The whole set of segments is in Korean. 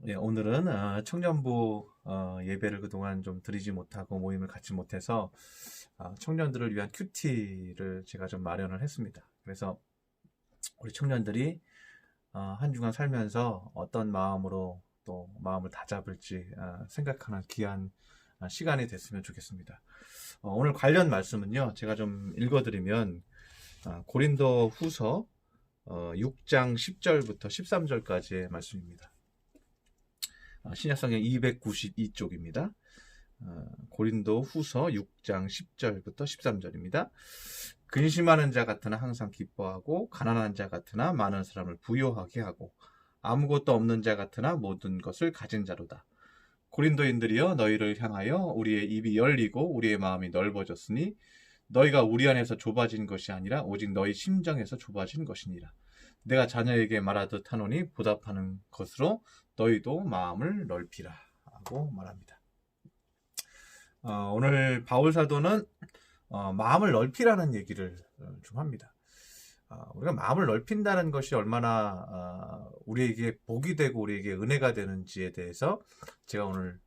네, 오늘은 청년부 예배를 그동안 좀 드리지 못하고 모임을 갖지 못해서 청년들을 위한 큐티를 제가 좀 마련을 했습니다. 그래서 우리 청년들이 한 주간 살면서 어떤 마음으로 또 마음을 다잡을지 생각하는 귀한 시간이 됐으면 좋겠습니다. 오늘 관련 말씀은요, 제가 좀 읽어드리면 고린도 후서 6장 10절부터 13절까지의 말씀입니다. 신약성경 292쪽입니다. 고린도 후서 6장 10절부터 13절입니다. 근심하는 자 같으나 항상 기뻐하고 가난한 자 같으나 많은 사람을 부요하게 하고 아무것도 없는 자 같으나 모든 것을 가진 자로다. 고린도인들이여 너희를 향하여 우리의 입이 열리고 우리의 마음이 넓어졌으니 너희가 우리 안에서 좁아진 것이 아니라 오직 너희 심정에서 좁아진 것이니라. 내가 자녀에게 말하듯 하노니 보답하는 것으로 너희도 마음을 넓히라 하고 말합니다. 오늘 바울 사도는 마음을 넓히라는 얘기를 좀 합니다. 우리가 마음을 넓힌다는 것이 얼마나 우리에게 복이 되고 우리에게 은혜가 되는지에 대해서 제가 오늘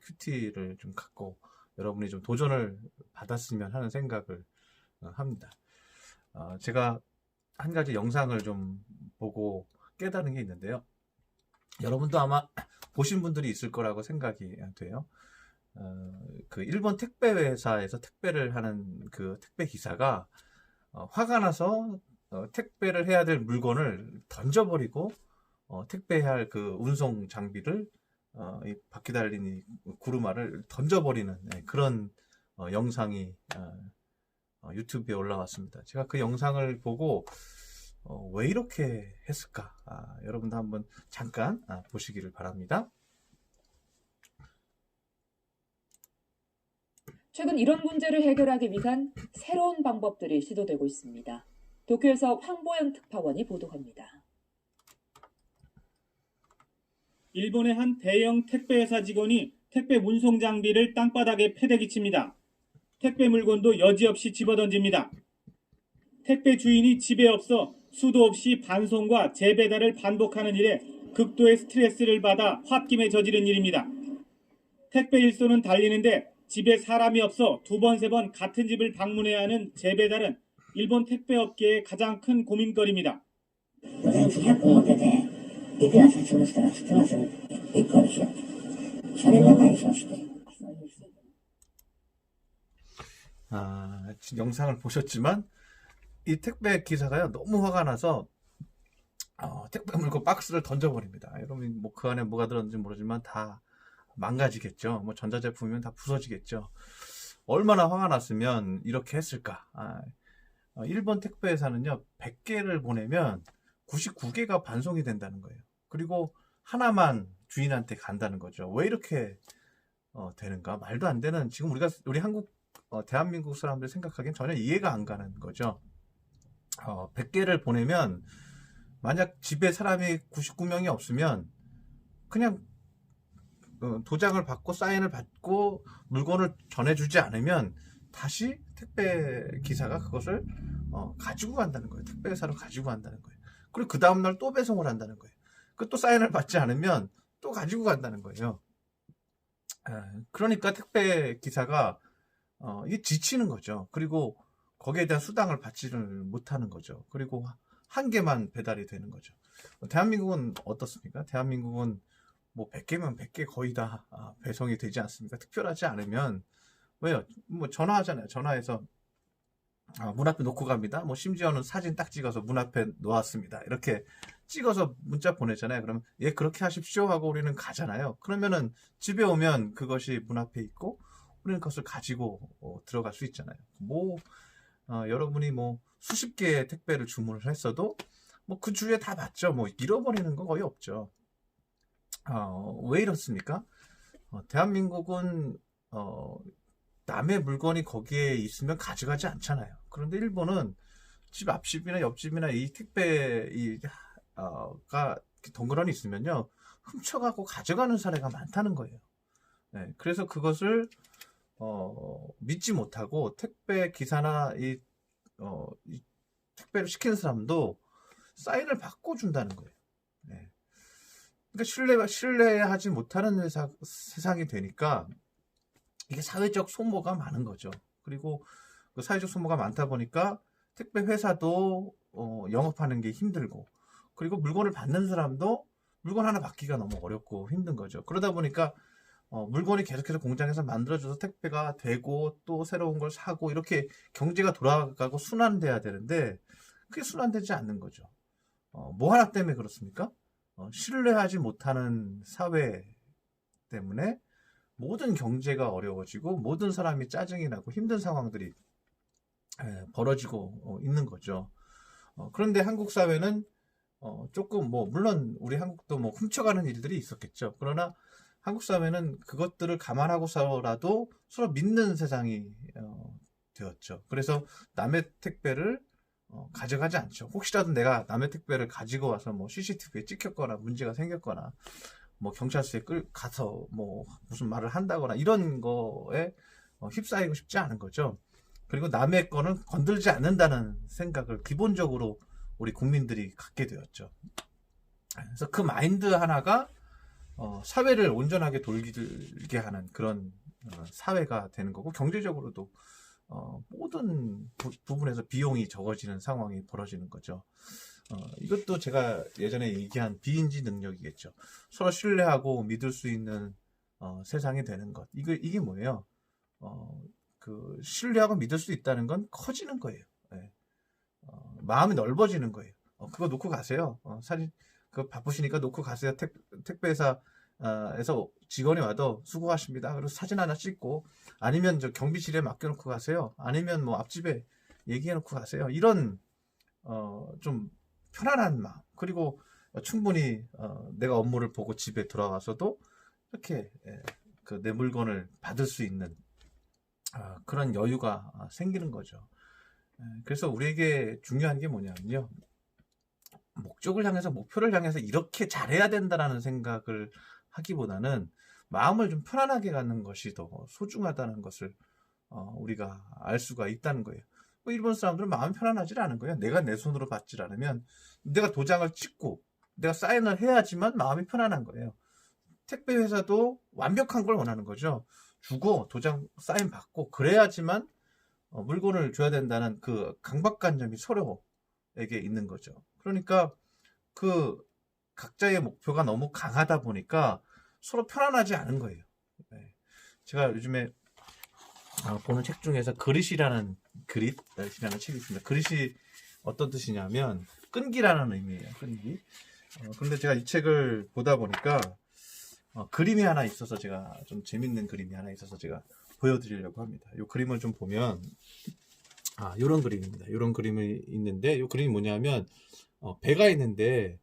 큐티를 좀 갖고 여러분이 좀 도전을 받았으면 하는 생각을 합니다. 제가 한 가지 영상을 좀 보고 깨달은 게 있는데요. 여러분도 아마 보신 분들이 있을 거라고 생각이 돼요. 그 일본 택배 회사에서 택배를 하는 그 택배 기사가 화가 나서 택배를 해야 될 물건을 던져버리고 택배해야 할 그 운송 장비를 이 바퀴 달린 이 구루마를 던져버리는 그런 영상이 유튜브에 올라왔습니다. 제가 그 영상을 보고 왜 이렇게 했을까? 여러분도 한번 잠깐 보시기를 바랍니다. 최근 이런 문제를 해결하기 위한 새로운 방법들이 시도되고 있습니다. 도쿄에서 황보영 특파원이 보도합니다. 일본의 한 대형 택배회사 직원이 택배 운송 장비를 땅바닥에 패대기 칩니다. 택배 물건도 여지없이 집어던집니다. 택배 주인이 집에 없어 수도 없이 반송과 재배달을 반복하는 일에 극도의 스트레스를 받아 홧김에 저지른 일입니다. 택배 일소는 달리는데 집에 사람이 없어 2번, 3번 같은 집을 방문해야 하는 재배달은 일본 택배 업계의 가장 큰 고민거리입니다. 영상을 보셨지만 이 택배 기사가요 너무 화가 나서 택배 물건 박스를 던져버립니다. 여러분 뭐 그 안에 뭐가 들었는지 모르지만 다 망가지겠죠. 뭐 전자제품이면 다 부서지겠죠. 얼마나 화가 났으면 이렇게 했을까? 일본 택배회사는요 100개를 보내면 99개가 반송이 된다는 거예요. 그리고 하나만 주인한테 간다는 거죠. 왜 이렇게 되는가? 말도 안 되는, 지금 우리 한국 대한민국 사람들 생각하기엔 전혀 이해가 안 가는 거죠. 100개를 보내면 만약 집에 사람이 99명이 없으면 그냥 도장을 받고 사인을 받고 물건을 전해주지 않으면 다시 택배 기사가 그것을 가지고 간다는 거예요. 택배회사로 가지고 간다는 거예요. 그리고 그 다음날 또 배송을 한다는 거예요. 그 또 사인을 받지 않으면 또 가지고 간다는 거예요. 그러니까 택배 기사가 이게 지치는 거죠. 그리고 거기에 대한 수당을 받지를 못하는 거죠. 그리고 한 개만 배달이 되는 거죠. 대한민국은 어떻습니까? 대한민국은 뭐 100개면 100개 거의 다 배송이 되지 않습니까? 특별하지 않으면, 왜요? 뭐 전화하잖아요. 전화해서 문 앞에 놓고 갑니다. 뭐 심지어는 사진 딱 찍어서 문 앞에 놓았습니다. 이렇게 찍어서 문자 보내잖아요. 그러면 예 그렇게 하십시오 하고 우리는 가잖아요. 그러면은 집에 오면 그것이 문 앞에 있고 우리는 그것을 가지고 들어갈 수 있잖아요. 뭐 여러분이 뭐 수십 개의 택배를 주문을 했어도 뭐 그 주에 다 받죠. 뭐 잃어버리는 거 거의 없죠. 왜 이렇습니까? 대한민국은 남의 물건이 거기에 있으면 가져가지 않잖아요. 그런데 일본은 집 앞집이나 옆집이나 이 택배 가 덩그러니 있으면요 훔쳐가고 가져가는 사례가 많다는 거예요. 네, 그래서 그것을 믿지 못하고 택배 기사나 이 택배를 시키는 사람도 사인을 받고 준다는 거예요. 네. 그러니까 신뢰하지 못하는 세상이 되니까 이게 사회적 소모가 많은 거죠. 그리고 그 사회적 소모가 많다 보니까 택배 회사도 영업하는 게 힘들고, 그리고 물건을 받는 사람도 물건 하나 받기가 너무 어렵고 힘든 거죠. 그러다 보니까 물건이 계속해서 공장에서 만들어져서 택배가 되고 또 새로운 걸 사고 이렇게 경제가 돌아가고 순환돼야 되는데 그게 순환되지 않는 거죠. 뭐 하나 때문에 그렇습니까? 신뢰하지 못하는 사회 때문에 모든 경제가 어려워지고 모든 사람이 짜증이 나고 힘든 상황들이 벌어지고 있는 거죠. 그런데 한국 사회는 조금 물론 우리 한국도 훔쳐가는 일들이 있었겠죠. 그러나 한국 사회는 그것들을 감안하고서라도 서로 믿는 세상이 되었죠. 그래서 남의 택배를 가져가지 않죠. 혹시라도 내가 남의 택배를 가지고 와서 CCTV에 찍혔거나 문제가 생겼거나 경찰서에 가서 무슨 말을 한다거나 이런 거에 휩싸이고 싶지 않은 거죠. 그리고 남의 거는 건들지 않는다는 생각을 기본적으로 우리 국민들이 갖게 되었죠. 그래서 그 마인드 하나가 사회를 온전하게 돌게 하는 그런 사회가 되는 거고, 경제적으로도 모든 부분에서 비용이 적어지는 상황이 벌어지는 거죠. 이것도 제가 예전에 얘기한 비인지 능력이겠죠. 서로 신뢰하고 믿을 수 있는 세상이 되는 것. 이게 뭐예요? 그 신뢰하고 믿을 수 있다는 건 커지는 거예요. 네. 마음이 넓어지는 거예요. 그거 놓고 가세요. 사진 그 바쁘시니까 놓고 가세요. 택배회사에서 직원이 와도 수고하십니다. 그리고 사진 하나 찍고, 아니면 저 경비실에 맡겨놓고 가세요. 아니면 앞집에 얘기해놓고 가세요. 이런 좀 편안한 마음, 그리고 충분히 내가 업무를 보고 집에 돌아와서도 이렇게 내 물건을 받을 수 있는 그런 여유가 생기는 거죠. 그래서 우리에게 중요한 게 뭐냐면요, 목적을 향해서, 목표를 향해서 이렇게 잘해야 된다라는 생각을 하기보다는 마음을 좀 편안하게 갖는 것이 더 소중하다는 것을 우리가 알 수가 있다는 거예요. 일본 사람들은 마음이 편안하지 않은 거예요. 내가 내 손으로 받지 않으면, 내가 도장을 찍고 내가 사인을 해야지만 마음이 편안한 거예요. 택배 회사도 완벽한 걸 원하는 거죠. 주고 도장 사인 받고 그래야지만 물건을 줘야 된다는 그 강박관념이 서로에게 있는 거죠. 그러니까 그 각자의 목표가 너무 강하다 보니까 서로 편안하지 않은 거예요. 제가 요즘에 보는 책 중에서 그릿이라는 책이 있습니다. 그릿이 어떤 뜻이냐면 끈기라는 의미예요. 끈기. 근데 제가 이 책을 보다 보니까 그림이 하나 있어서, 제가 좀 재밌는 그림이 하나 있어서 제가 보여드리려고 합니다. 이 그림을 좀 보면 이런 그림입니다. 이런 그림이 있는데, 이 그림이 뭐냐면 배가 있는데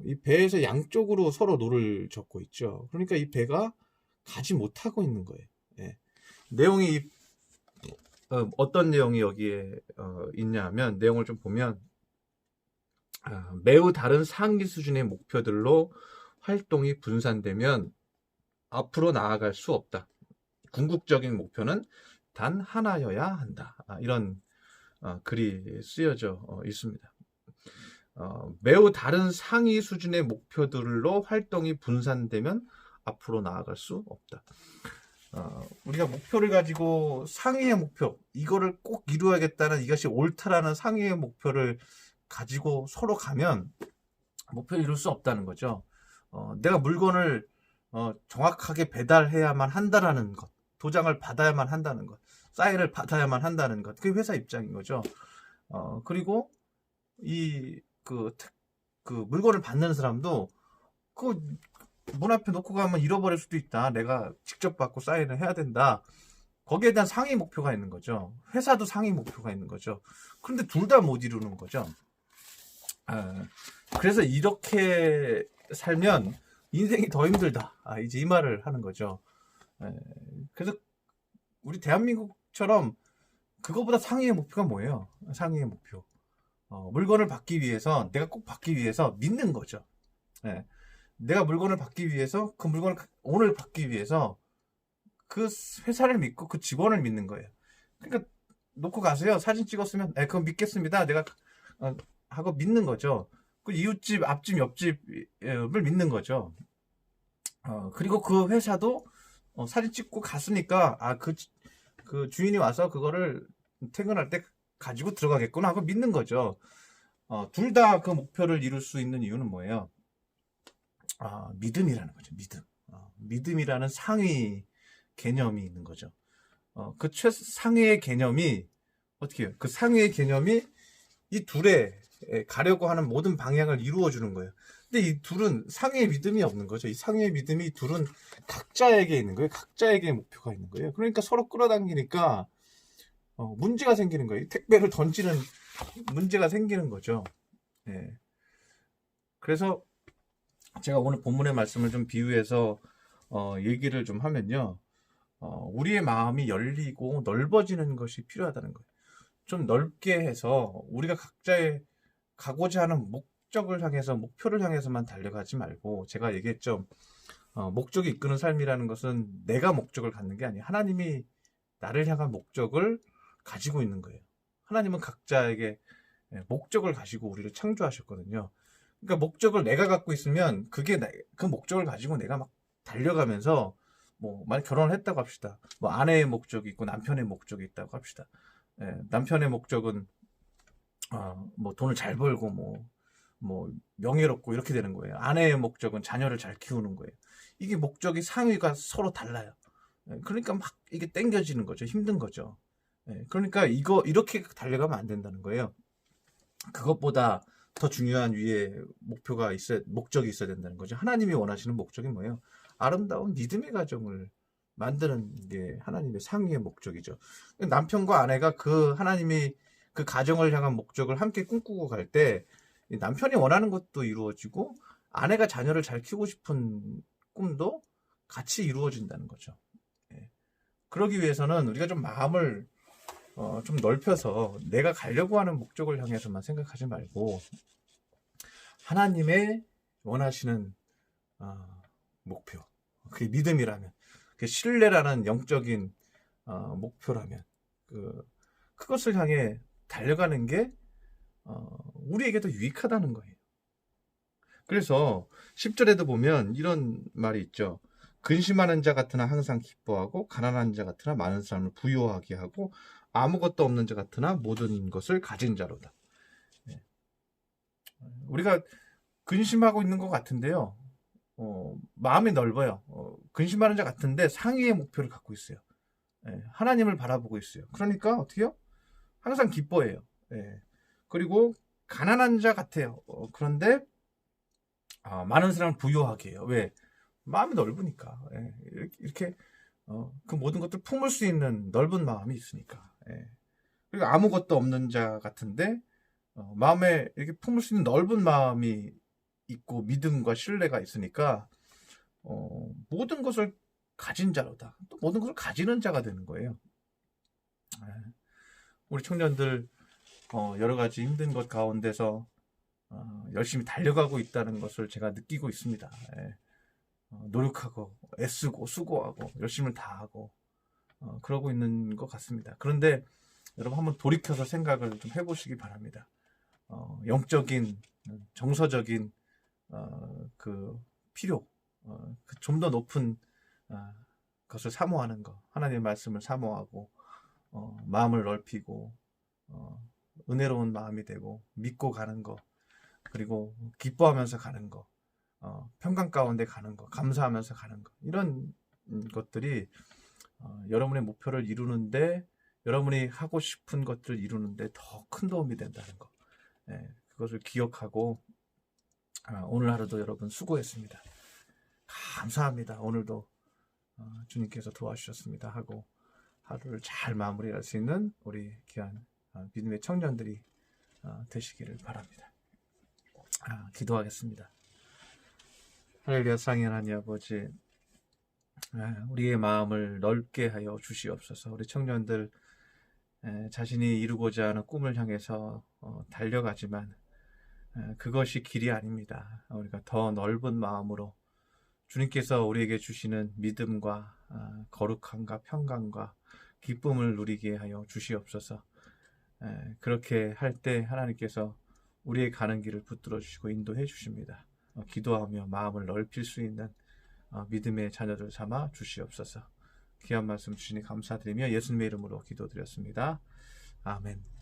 이 배에서 양쪽으로 서로 노를 젓고 있죠. 그러니까 이 배가 가지 못하고 있는 거예요. 예. 내용이 어떤 내용이 여기에 있냐면, 내용을 좀 보면 매우 다른 상위 수준의 목표들로 활동이 분산되면 앞으로 나아갈 수 없다. 궁극적인 목표는 단 하나여야 한다. 이런 글이 쓰여져 있습니다. 매우 다른 상위 수준의 목표들로 활동이 분산되면 앞으로 나아갈 수 없다. 우리가 목표를 가지고 상위의 목표, 이거를 꼭 이루어야겠다는, 이것이 옳다라는 상위의 목표를 가지고 서로 가면 목표를 이룰 수 없다는 거죠. 내가 물건을 정확하게 배달해야만 한다라는 것, 도장을 받아야만 한다는 것, 사인을 받아야만 한다는 것, 그게 회사 입장인 거죠. 그리고 그 물건을 받는 사람도 그 문 앞에 놓고 가면 잃어버릴 수도 있다. 내가 직접 받고 사인을 해야 된다. 거기에 대한 상위 목표가 있는 거죠. 회사도 상위 목표가 있는 거죠. 그런데 둘 다 못 이루는 거죠. 그래서 이렇게 살면 인생이 더 힘들다. 이제 이 말을 하는 거죠. 그래서 우리 대한민국처럼 그거보다 상위의 목표가 뭐예요? 상위의 목표. 물건을 받기 위해서, 내가 꼭 받기 위해서 믿는 거죠. 내가 물건을 받기 위해서, 그 물건을 오늘 받기 위해서 그 회사를 믿고 그 직원을 믿는 거예요. 그러니까 놓고 가세요. 사진 찍었으면 그건 믿겠습니다. 내가 하고 믿는 거죠. 그 이웃집, 앞집, 옆집을 믿는 거죠. 그리고 그 회사도 사진 찍고 갔으니까 그 주인이 와서 그거를 퇴근할 때 가지고 들어가겠구나 하고 믿는 거죠. 둘 다 그 목표를 이룰 수 있는 이유는 뭐예요? 믿음이라는 거죠. 믿음. 믿음이라는 상위 개념이 있는 거죠. 그 최상위의 개념이 어떻게 해요? 그 상위의 개념이 이 둘의 가려고 하는 모든 방향을 이루어주는 거예요. 근데 이 둘은 상위의 믿음이 없는 거죠. 이 상위의 믿음이 둘은 각자에게 있는 거예요. 각자에게 목표가 있는 거예요. 그러니까 서로 끌어당기니까 문제가 생기는 거예요. 택배를 던지는 문제가 생기는 거죠. 예. 그래서 제가 오늘 본문의 말씀을 좀 비유해서 얘기를 좀 하면요. 우리의 마음이 열리고 넓어지는 것이 필요하다는 거예요. 좀 넓게 해서 우리가 각자의 가고자 하는 목적을 향해서, 목표를 향해서만 달려가지 말고, 제가 얘기했죠. 목적이 이끄는 삶이라는 것은 내가 목적을 갖는 게 아니에요. 하나님이 나를 향한 목적을 가지고 있는 거예요. 하나님은 각자에게 목적을 가지고 우리를 창조하셨거든요. 그러니까 목적을 내가 갖고 있으면 그 목적을 가지고 내가 막 달려가면서 만약 결혼을 했다고 합시다. 아내의 목적이 있고 남편의 목적이 있다고 합시다. 남편의 목적은 돈을 잘 벌고 명예롭고 이렇게 되는 거예요. 아내의 목적은 자녀를 잘 키우는 거예요. 이게 목적이 상위가 서로 달라요. 그러니까 막 이게 땡겨지는 거죠. 힘든 거죠. 그러니까 이렇게 달려가면 안 된다는 거예요. 그것보다 더 중요한 위에 목적이 있어야 된다는 거죠. 하나님이 원하시는 목적이 뭐예요? 아름다운 믿음의 가정을 만드는 게 하나님의 상위의 목적이죠. 남편과 아내가 하나님이 그 가정을 향한 목적을 함께 꿈꾸고 갈 때 남편이 원하는 것도 이루어지고 아내가 자녀를 잘 키우고 싶은 꿈도 같이 이루어진다는 거죠. 그러기 위해서는 우리가 좀 마음을 좀 넓혀서 내가 가려고 하는 목적을 향해서만 생각하지 말고 하나님의 원하시는 목표, 그게 믿음이라면, 그게 신뢰라는 영적인 목표라면 그것을 향해 달려가는 게 우리에게도 유익하다는 거예요. 그래서 10절에도 보면 이런 말이 있죠. 근심하는 자 같으나 항상 기뻐하고 가난한 자 같으나 많은 사람을 부유하게 하고 아무것도 없는 자 같으나 모든 것을 가진 자로다. 우리가 근심하고 있는 것 같은데요. 마음이 넓어요. 근심하는 자 같은데 상위의 목표를 갖고 있어요. 하나님을 바라보고 있어요. 그러니까 어떻게 해요? 항상 기뻐해요. 그리고 가난한 자 같아요. 그런데 많은 사람을 부유하게 해요. 왜? 마음이 넓으니까. 이렇게 그 모든 것들을 품을 수 있는 넓은 마음이 있으니까. 그리고 아무것도 없는 자 같은데 마음에 이렇게 품을 수 있는 넓은 마음이 있고 믿음과 신뢰가 있으니까 모든 것을 가진 자로다. 또 모든 것을 가지는 자가 되는 거예요. 우리 청년들 여러 가지 힘든 것 가운데서 열심히 달려가고 있다는 것을 제가 느끼고 있습니다. 노력하고 애쓰고 수고하고 열심을 다하고 그러고 있는 것 같습니다. 그런데 여러분 한번 돌이켜서 생각을 좀 해보시기 바랍니다. 영적인 정서적인 그 필요, 좀 더 높은 것을 사모하는 것, 하나님의 말씀을 사모하고 마음을 넓히고 은혜로운 마음이 되고 믿고 가는 것, 그리고 기뻐하면서 가는 것, 평강 가운데 가는 것, 감사하면서 가는 것, 이런 것들이 여러분의 목표를 이루는데, 여러분이 하고 싶은 것들을 이루는데 더 큰 도움이 된다는 것, 그것을 기억하고 오늘 하루도 여러분 수고했습니다. 감사합니다. 오늘도 주님께서 도와주셨습니다 하고 하루를 잘 마무리할 수 있는 우리 귀한 믿음의 청년들이 되시기를 바랍니다. 기도하겠습니다. 할렐루야. 사랑의 하나님 아버지, 우리의 마음을 넓게 하여 주시옵소서. 우리 청년들 자신이 이루고자 하는 꿈을 향해서 달려가지만 그것이 길이 아닙니다. 우리가 더 넓은 마음으로 주님께서 우리에게 주시는 믿음과 거룩함과 평강과 기쁨을 누리게 하여 주시옵소서. 그렇게 할 때 하나님께서 우리의 가는 길을 붙들어 주시고 인도해 주십니다. 기도하며 마음을 넓힐 수 있는 믿음의 자녀들 삼아 주시옵소서. 귀한 말씀 주시니 감사드리며 예수님의 이름으로 기도드렸습니다. 아멘.